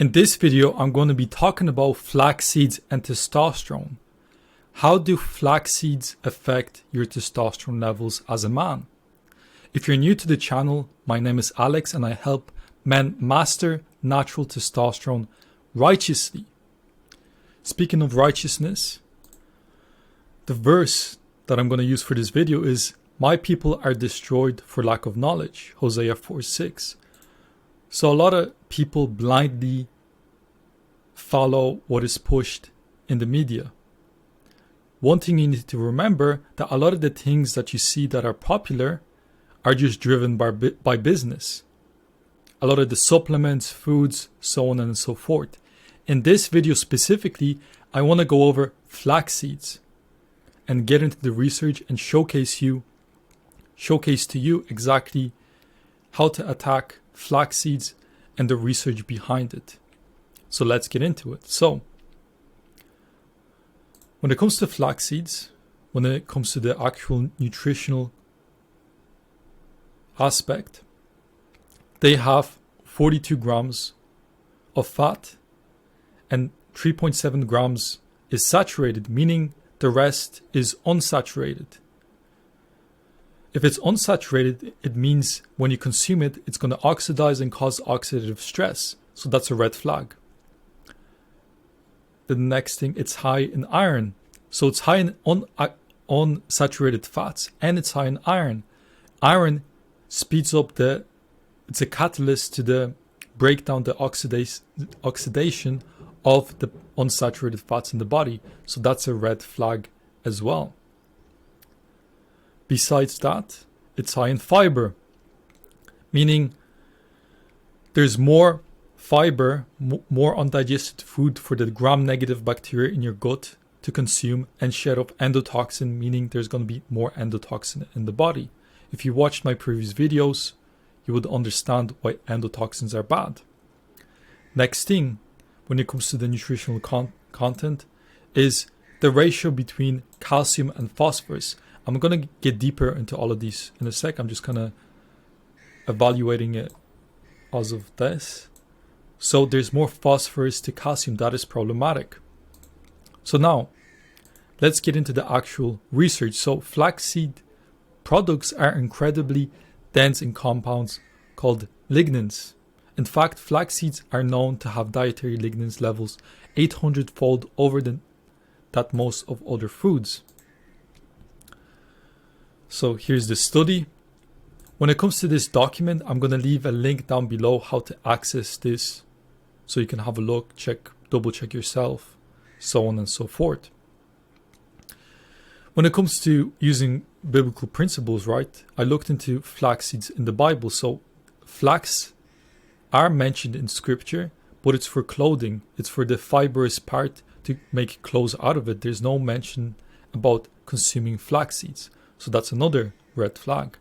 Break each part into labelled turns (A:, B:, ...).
A: In this video, I'm going to be talking about flax seeds and testosterone. How do flax seeds affect your testosterone levels as a man? If you're new to the channel, my name is Alex and I help men master natural testosterone righteously. Speaking of righteousness, the verse that I'm going to use for this video is, "My people are destroyed for lack of knowledge," Hosea 4:6. So a lot of people blindly follow what is pushed in the media. One thing you need to remember, that a lot of the things that you see that are popular are just driven by business. A lot of the supplements, foods, so on and so forth. In this video specifically, I want to go over flax seeds and get into the research and showcase to you exactly how to attack flax seeds and the research behind it. So let's get into it. So, when it comes to flax seeds, when it comes to the actual nutritional aspect, they have 42 grams of fat and 3.7 grams is saturated, meaning the rest is unsaturated. If it's unsaturated, it means when you consume it, it's going to oxidize and cause oxidative stress. So that's a red flag. The next thing, it's high in iron. So it's high in unsaturated fats and it's high in iron. Iron speeds up it's a catalyst to the breakdown, the oxidation of the unsaturated fats in the body. So that's a red flag as well. Besides that, it's high in fiber, meaning there's more fiber, more undigested food for the gram-negative bacteria in your gut to consume and shed off endotoxin, meaning there's going to be more endotoxin in the body. If you watched my previous videos, you would understand why endotoxins are bad. Next thing, when it comes to the nutritional content, is the ratio between calcium and phosphorus. I'm going to get deeper into all of these in a sec. I'm just kind of evaluating it as of this. So there's more phosphorus to calcium. That is problematic. So now, let's get into the actual research. So flaxseed products are incredibly dense in compounds called lignans. In fact, flax seeds are known to have dietary lignans levels 800-fold over that most of other foods. So here's the study. When it comes to this document, I'm going to leave a link down below how to access this so you can have a look, double check yourself, so on and so forth. When it comes to using biblical principles, right, I looked into flax seeds in the Bible. So flax are mentioned in scripture, but it's for clothing. It's for the fibrous part to make clothes out of it. There's no mention about consuming flax seeds. So that's another red flag.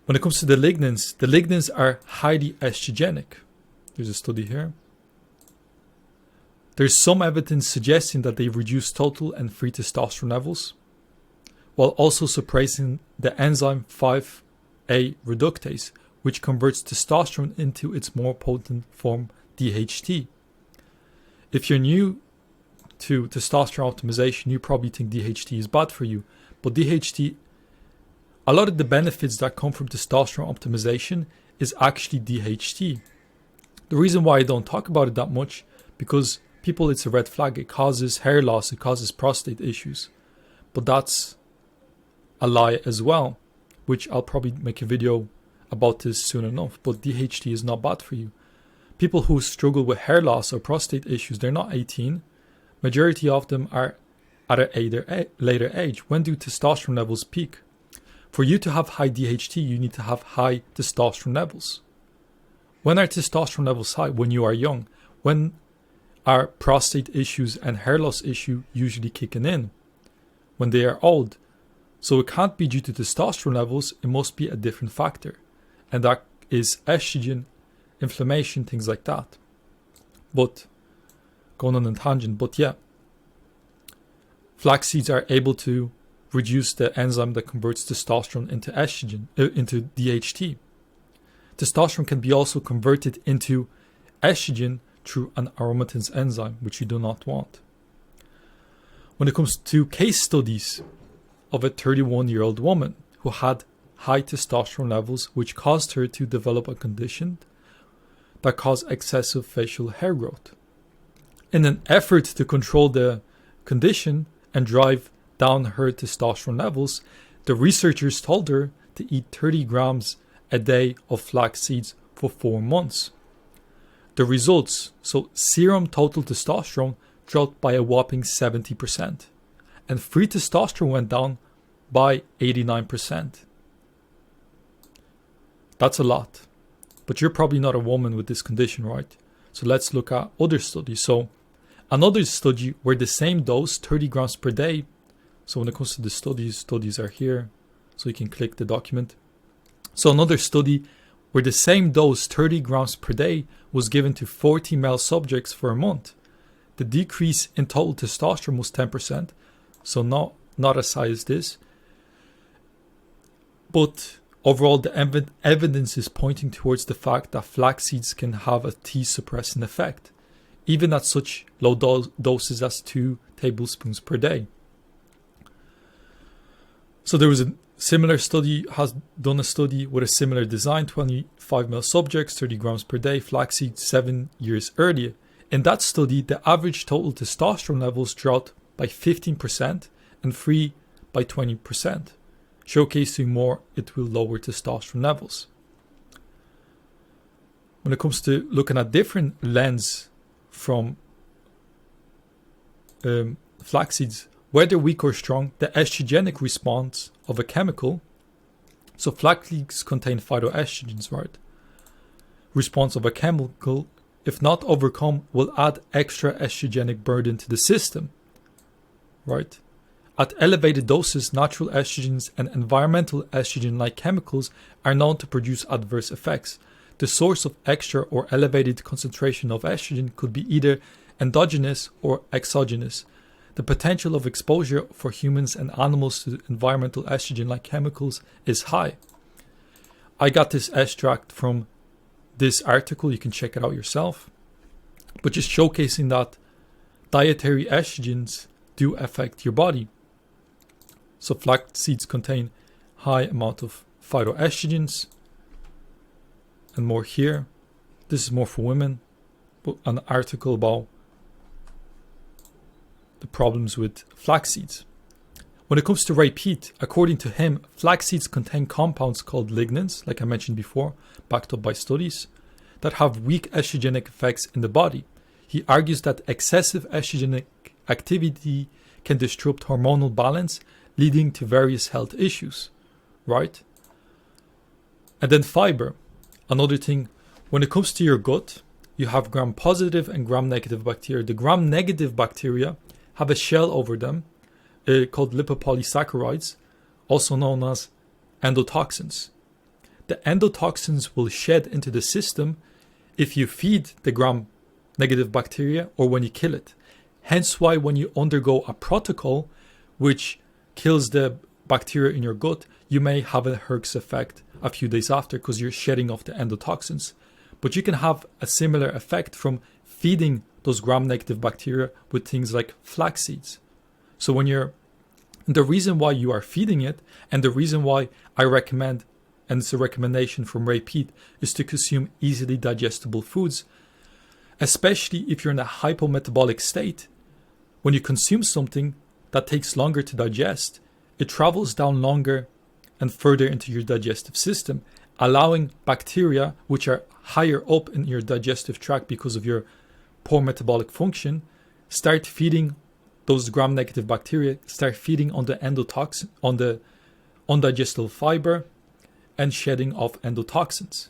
A: When it comes to the lignans are highly estrogenic. There's a study here. There's some evidence suggesting that they reduce total and free testosterone levels, while also suppressing the enzyme 5A reductase, which converts testosterone into its more potent form, DHT. If you're new to testosterone optimization, you probably think DHT is bad for you, but DHT, a lot of the benefits that come from testosterone optimization is actually DHT. The reason why I don't talk about it that much, because people, it's a red flag. It causes hair loss, it causes prostate issues, but that's a lie as well, which I'll probably make a video about this soon enough. But DHT is not bad for you. People who struggle with hair loss or prostate issues, they're not 18. Majority of them are at a later age. When do testosterone levels peak? For you to have high DHT, you need to have high testosterone levels. When are testosterone levels high? When you are young. When are prostate issues and hair loss issue usually kicking in? When they are old. So it can't be due to testosterone levels, it must be a different factor. And that is estrogen, inflammation, things like that. But going on a tangent, but yeah, flax seeds are able to reduce the enzyme that converts testosterone into estrogen, into DHT. Testosterone can be also converted into estrogen through an aromatase enzyme, which you do not want. When it comes to case studies of a 31-year-old woman who had high testosterone levels, which caused her to develop a condition that caused excessive facial hair growth. In an effort to control the condition and drive down her testosterone levels, the researchers told her to eat 30 grams a day of flax seeds for 4 months. The results, so serum total testosterone dropped by a whopping 70%, and free testosterone went down by 89%. That's a lot, but you're probably not a woman with this condition, right? So let's look at other studies. So another study where the same dose, 30 grams per day. So when it comes to the studies are here, so you can click the document. So another study where the same dose, 30 grams per day, was given to 40 male subjects for a month. The decrease in total testosterone was 10%, so not as high as this. But overall, the evidence is pointing towards the fact that flax seeds can have a T-suppressing effect, even at such low doses as 2 tablespoons per day. So there was a similar study, has done a study with a similar design, 25 male subjects, 30 grams per day, flax seeds 7 years earlier. In that study, the average total testosterone levels dropped by 15% and free by 20%, showcasing more it will lower testosterone levels. When it comes to looking at different lens from flax seeds, whether weak or strong, the estrogenic response of a chemical, so flax seeds contain phytoestrogens, right? Response of a chemical, if not overcome, will add extra estrogenic burden to the system, right? At elevated doses, natural estrogens and environmental estrogen-like chemicals are known to produce adverse effects. The source of extra or elevated concentration of estrogen could be either endogenous or exogenous. The potential of exposure for humans and animals to environmental estrogen-like chemicals is high. I got this extract from this article, you can check it out yourself, but just showcasing that dietary estrogens do affect your body. So flax seeds contain high amount of phytoestrogens, and more here. This is more for women, but an article about the problems with flax seeds. When it comes to Ray Peat, according to him, flax seeds contain compounds called lignans, like I mentioned before, backed up by studies, that have weak estrogenic effects in the body. He argues that excessive estrogenic activity can disrupt hormonal balance, leading to various health issues, right? And then fiber. Another thing, when it comes to your gut, you have gram-positive and gram-negative bacteria. The gram-negative bacteria have a shell over them called lipopolysaccharides, also known as endotoxins. The endotoxins will shed into the system if you feed the gram-negative bacteria or when you kill it. Hence why when you undergo a protocol which kills the bacteria in your gut, you may have a Herx effect a few days after because you're shedding off the endotoxins. But you can have a similar effect from feeding those gram-negative bacteria with things like flax seeds. So the reason why you are feeding it, and the reason why I recommend, and it's a recommendation from Ray Peat, is to consume easily digestible foods, especially if you're in a hypometabolic state. When you consume something that takes longer to digest, it travels down longer and further into your digestive system, allowing bacteria which are higher up in your digestive tract because of your poor metabolic function, start feeding those gram-negative bacteria, start feeding on the endotoxin, on the undigestible fiber, and shedding off endotoxins.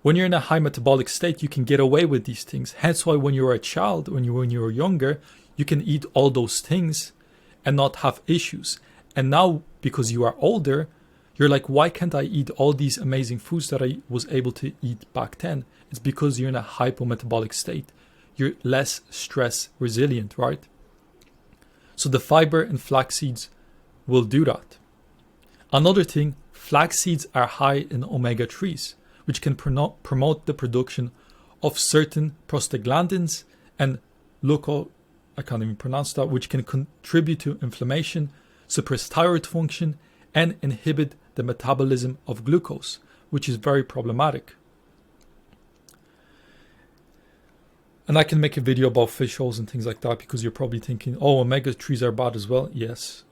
A: When you're in a high metabolic state, you can get away with these things. Hence why when you're a child, when you were younger, you can eat all those things and not have issues. And now, because you are older, you're like, why can't I eat all these amazing foods that I was able to eat back then? It's because you're in a hypometabolic state. You're less stress resilient, right? So the fiber in flax seeds will do that. Another thing, flax seeds are high in omega-3s, which can promote the production of certain prostaglandins and I can't even pronounce that, which can contribute to inflammation, suppress thyroid function, and inhibit the metabolism of glucose, which is very problematic. And I can make a video about fish oils and things like that, because you're probably thinking, oh, omega-3s are bad as well. Yes.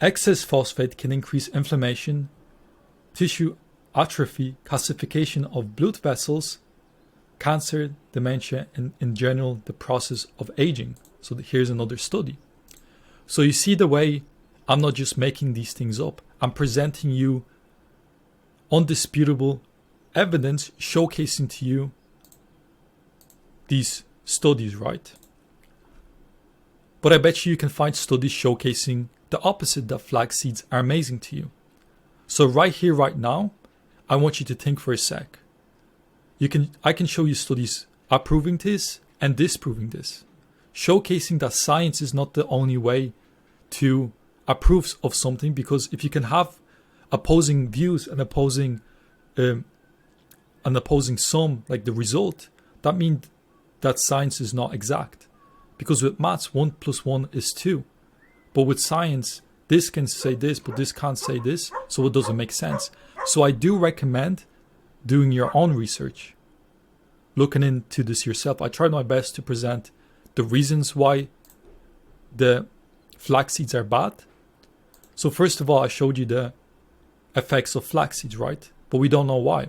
A: Excess phosphate can increase inflammation, tissue atrophy, calcification of blood vessels, cancer, dementia, and in general, the process of aging. So here's another study. So you see the way I'm not just making these things up. I'm presenting you undisputable evidence, showcasing to you these studies, right? But I bet you can find studies showcasing the opposite, that flax seeds are amazing to you. So right here, right now, I want you to think for a sec. I can show you studies approving this and disproving this, showcasing that science is not the only way to approve of something, because if you can have opposing views and opposing sum, like the result, that means that science is not exact. Because with maths, 1 + 1 is 2. But with science, this can say this, but this can't say this, so it doesn't make sense. So I do recommend doing your own research, looking into this yourself. I tried my best to present the reasons why the flax seeds are bad. So first of all, I showed you the effects of flax seeds, right? But we don't know why.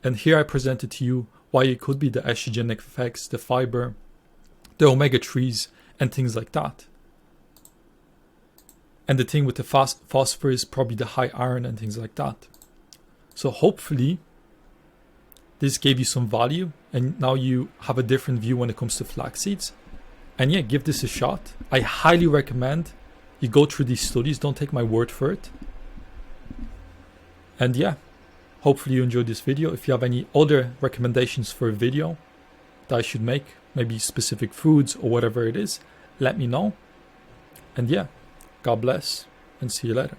A: And here I presented to you why it could be the estrogenic effects, the fiber, the omega-3s, and things like that. And the thing with the phosphorus, probably the high iron and things like that. So hopefully this gave you some value, and now you have a different view when it comes to flax seeds. And yeah, give this a shot. I highly recommend you go through these studies. Don't take my word for it. And yeah, hopefully you enjoyed this video. If you have any other recommendations for a video that I should make, maybe specific foods or whatever it is, let me know. And yeah, God bless and see you later.